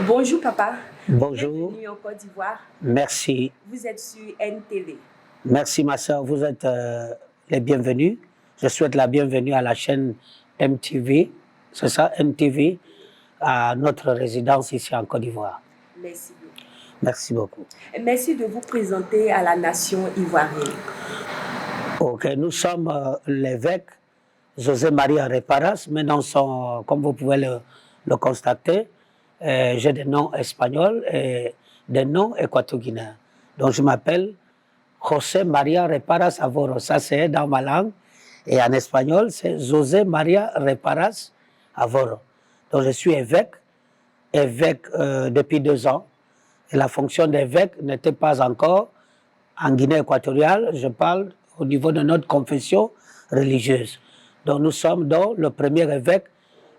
Bonjour papa. Bonjour. Bienvenue en Côte d'Ivoire. Merci. Vous êtes sur NTV. Merci ma soeur, vous êtes les bienvenus. Je souhaite la bienvenue à la chaîne MTV, c'est ça, MTV, à notre résidence ici en Côte d'Ivoire. Merci beaucoup. Merci beaucoup. Merci de vous présenter à la nation ivoirienne. Ok, nous sommes l'évêque José María Reparas. Mes noms sont, comme vous pouvez le constater, j'ai des noms espagnols et des noms équato-guinéens. Donc je m'appelle José María Reparas Avoro. Ça c'est dans ma langue. Et en espagnol, c'est José María Reparas Avoro. Donc je suis évêque depuis 2 ans. Et la fonction d'évêque n'était pas encore en Guinée équatoriale. Je parle au niveau de notre confession religieuse. Donc nous sommes donc le premier évêque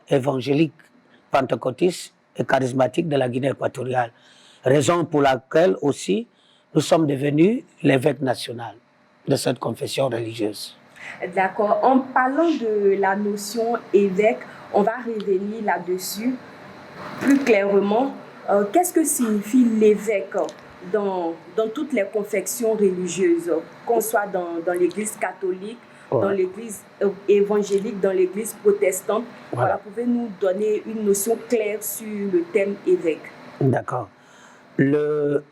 évangélique, pentecôtiste et charismatique de la Guinée équatoriale. Raison pour laquelle aussi nous sommes devenus l'évêque national de cette confession religieuse. D'accord. En parlant de la notion évêque, on va revenir là-dessus plus clairement. Qu'est-ce que signifie l'évêque dans toutes les confessions religieuses, qu'on soit dans l'église catholique, dans l'église évangélique, dans l'église protestante? Voilà. Pouvez-nous donner une notion claire sur le thème évêque? D'accord. Le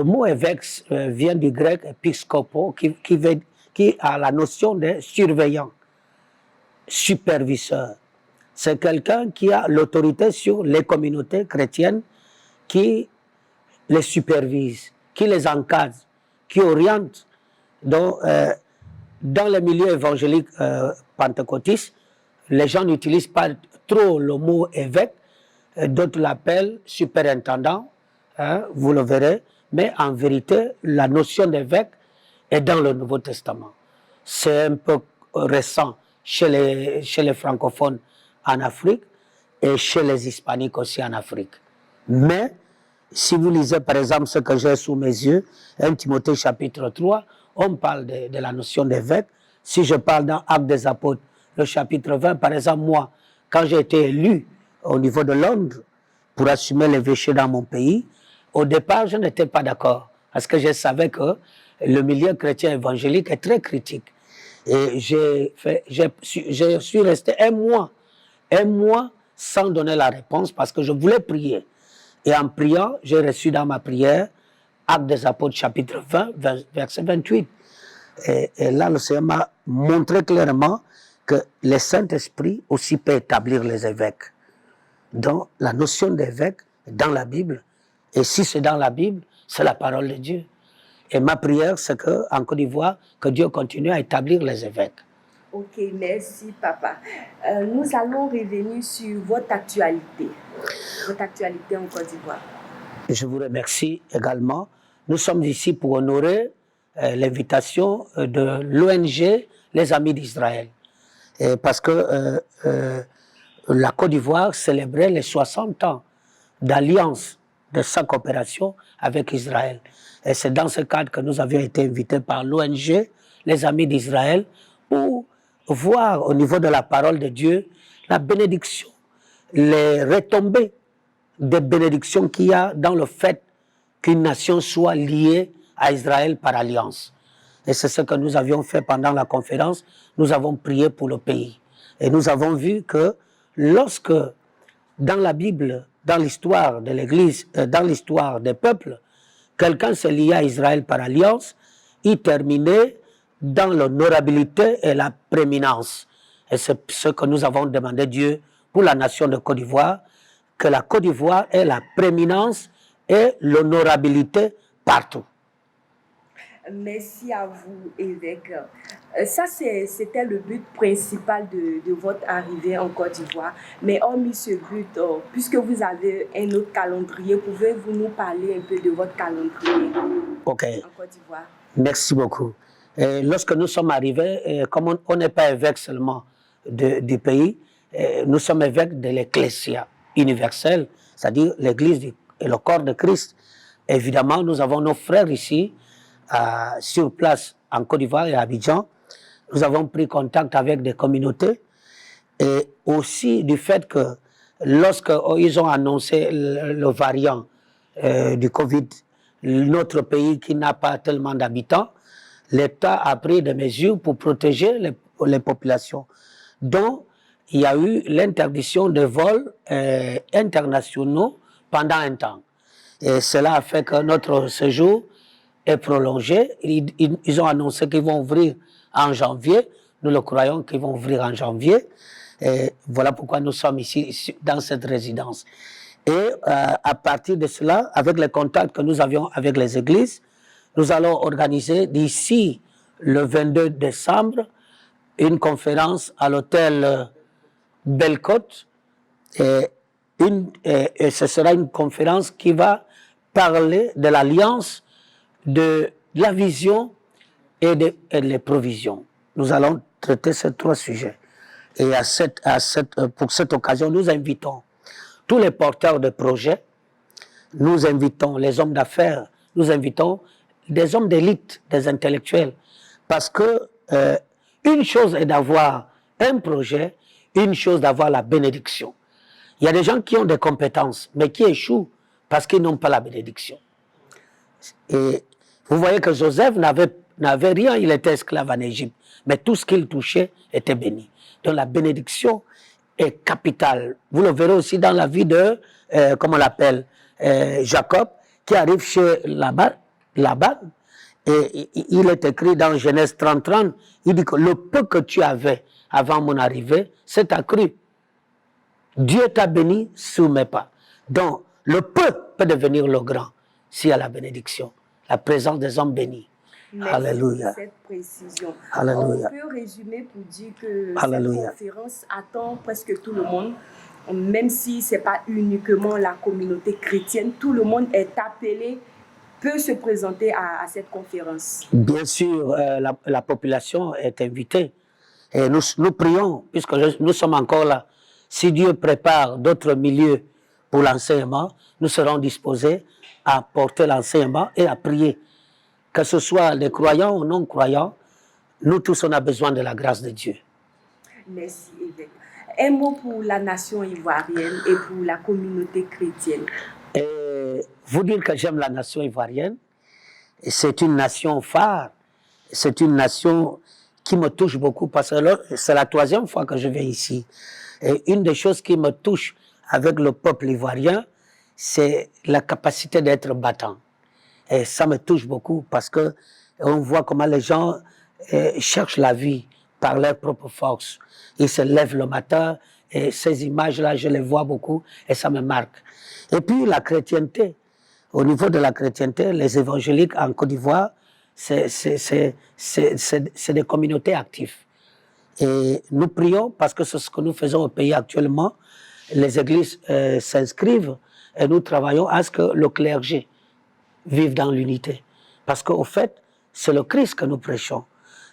mot évêque vient du grec episkopo, qui a la notion de surveillant, superviseur. C'est quelqu'un qui a l'autorité sur les communautés chrétiennes, qui les supervise, qui les encadre, qui oriente. Donc, dans les milieux évangéliques pentecôtistes, les gens n'utilisent pas trop le mot évêque, d'autres l'appellent superintendant, hein, vous le verrez, mais en vérité, la notion d'évêque est dans le Nouveau Testament. C'est un peu récent chez les francophones en Afrique et chez les hispaniques aussi en Afrique. Mais, si vous lisez par exemple ce que j'ai sous mes yeux, 1 Timothée chapitre 3, on parle de la notion d'évêque. Si je parle dans Actes des Apôtres, le chapitre 20, par exemple, moi, quand j'ai été élu au niveau de Londres pour assumer l'évêché dans mon pays, au départ, je n'étais pas d'accord parce que je savais que le milieu chrétien évangélique est très critique. Et je suis resté un mois sans donner la réponse parce que je voulais prier. Et en priant, j'ai reçu dans ma prière Actes des Apôtres chapitre 20, verset 28. Et là, le Seigneur m'a montré clairement que le Saint-Esprit aussi peut établir les évêques. Donc, la notion d'évêque est dans la Bible. Et si c'est dans la Bible, c'est la parole de Dieu. Et ma prière, c'est qu'en Côte d'Ivoire, que Dieu continue à établir les évêques. Ok, merci papa. Nous allons revenir sur votre actualité en Côte d'Ivoire. Je vous remercie également. Nous sommes ici pour honorer l'invitation de l'ONG Les Amis d'Israël. Parce que la Côte d'Ivoire célébrait les 60 ans d'alliance, de sa coopération avec Israël. Et c'est dans ce cadre que nous avions été invités par l'ONG Les Amis d'Israël pour voir au niveau de la parole de Dieu la bénédiction, les retombées des bénédictions qu'il y a dans le fait qu'une nation soit liée à Israël par alliance. Et c'est ce que nous avions fait pendant la conférence. Nous avons prié pour le pays. Et nous avons vu que lorsque, dans la Bible, dans l'histoire de l'Église, dans l'histoire des peuples, quelqu'un s'est lié à Israël par alliance, il terminait dans l'honorabilité et la prééminence. Et c'est ce que nous avons demandé à Dieu pour la nation de Côte d'Ivoire, que la Côte d'Ivoire ait la prééminence et l'honorabilité partout. Merci à vous, évêque. Ça, c'était le but principal de votre arrivée en Côte d'Ivoire. Mais hormis ce but, puisque vous avez un autre calendrier, pouvez-vous nous parler un peu de votre calendrier en Côte d'Ivoire? Merci beaucoup. Et lorsque nous sommes arrivés, comme on n'est pas évêque seulement du pays, nous sommes évêques de l'Ecclésia universelle, c'est-à-dire l'Église et le corps de Christ. Évidemment, nous avons nos frères ici, sur place en Côte d'Ivoire et à Abidjan. Nous avons pris contact avec des communautés et aussi du fait que lorsqu'ils ont annoncé le variant du Covid, notre pays qui n'a pas tellement d'habitants, l'État a pris des mesures pour protéger les populations. Donc, il y a eu l'interdiction de vols internationaux pendant un temps. Et cela a fait que notre séjour est prolongé. Ils ont annoncé qu'ils vont ouvrir en janvier. Nous le croyons qu'ils vont ouvrir en janvier. Et voilà pourquoi nous sommes ici, dans cette résidence. Et à partir de cela, avec les contacts que nous avions avec les églises, nous allons organiser d'ici le 22 décembre une conférence à l'hôtel Belle-Côte. Et ce sera une conférence qui va parler de l'alliance, de la vision et de les provisions. Nous allons traiter ces trois sujets. Et pour cette occasion, nous invitons tous les porteurs de projets, nous invitons les hommes d'affaires, nous invitons des hommes d'élite, des intellectuels. Parce que une chose est d'avoir un projet, une chose d'avoir la bénédiction. Il y a des gens qui ont des compétences, mais qui échouent parce qu'ils n'ont pas la bénédiction. Et vous voyez que Joseph n'avait rien, il était esclave en Égypte, mais tout ce qu'il touchait était béni. Donc la bénédiction est capitale. Vous le verrez aussi dans la vie de, comment on l'appelle, Jacob, qui arrive chez Laban, et il est écrit dans Genèse 30, il dit que le peu que tu avais avant mon arrivée, c'est accru. Dieu t'a béni sous mes pas. Donc, le peu peut devenir le grand s'il y a la bénédiction, la présence des hommes bénis. Merci Alléluia. pour cette précision. Alléluia. On peut résumer pour dire que Alléluia. cette conférence attend presque tout le monde, même si ce n'est pas uniquement la communauté chrétienne, tout le monde est appelé, peut se présenter à cette conférence. Bien sûr, la population est invitée. Et nous prions, puisque nous sommes encore là. Si Dieu prépare d'autres milieux pour l'enseignement, nous serons disposés à porter l'enseignement et à prier. Que ce soit des croyants ou non-croyants, nous tous, on a besoin de la grâce de Dieu. Merci, évêque. Un mot pour la nation ivoirienne et pour la communauté chrétienne. Et vous dire que j'aime la nation ivoirienne, c'est une nation phare, c'est une nation qui me touche beaucoup parce que c'est la 3e fois que je viens ici. Et une des choses qui me touche avec le peuple ivoirien, c'est la capacité d'être battant. Et ça me touche beaucoup parce que on voit comment les gens cherchent la vie par leur propre force. Ils se lèvent le matin et ces images-là, je les vois beaucoup et ça me marque. Et puis la chrétienté. Au niveau de la chrétienté, les évangéliques en Côte d'Ivoire, c'est des communautés actives. Et nous prions, parce que c'est ce que nous faisons au pays actuellement, les églises s'inscrivent et nous travaillons à ce que le clergé vive dans l'unité. Parce qu'au fait, c'est le Christ que nous prêchons.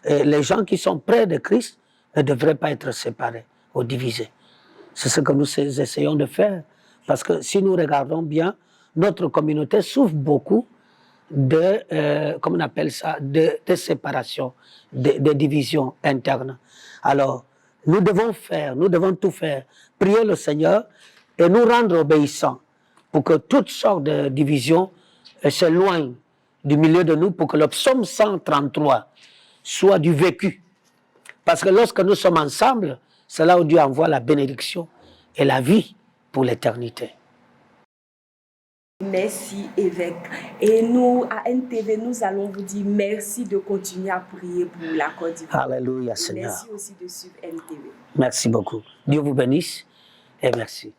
Et les gens qui sont près de Christ ne devraient pas être séparés ou divisés. C'est ce que nous essayons de faire. Parce que si nous regardons bien, notre communauté souffre beaucoup de, comment on appelle ça, de séparation, de divisions internes. Alors, nous devons tout faire, prier le Seigneur et nous rendre obéissants pour que toutes sortes de divisions s'éloignent du milieu de nous, pour que le psaume 133 soit du vécu. Parce que lorsque nous sommes ensemble, c'est là où Dieu envoie la bénédiction et la vie pour l'éternité. Merci, évêque. Et nous, à NTV, nous allons vous dire merci de continuer à prier pour la Côte d'Ivoire. Alléluia, Seigneur. Merci aussi de suivre NTV. Merci beaucoup. Dieu vous bénisse et merci.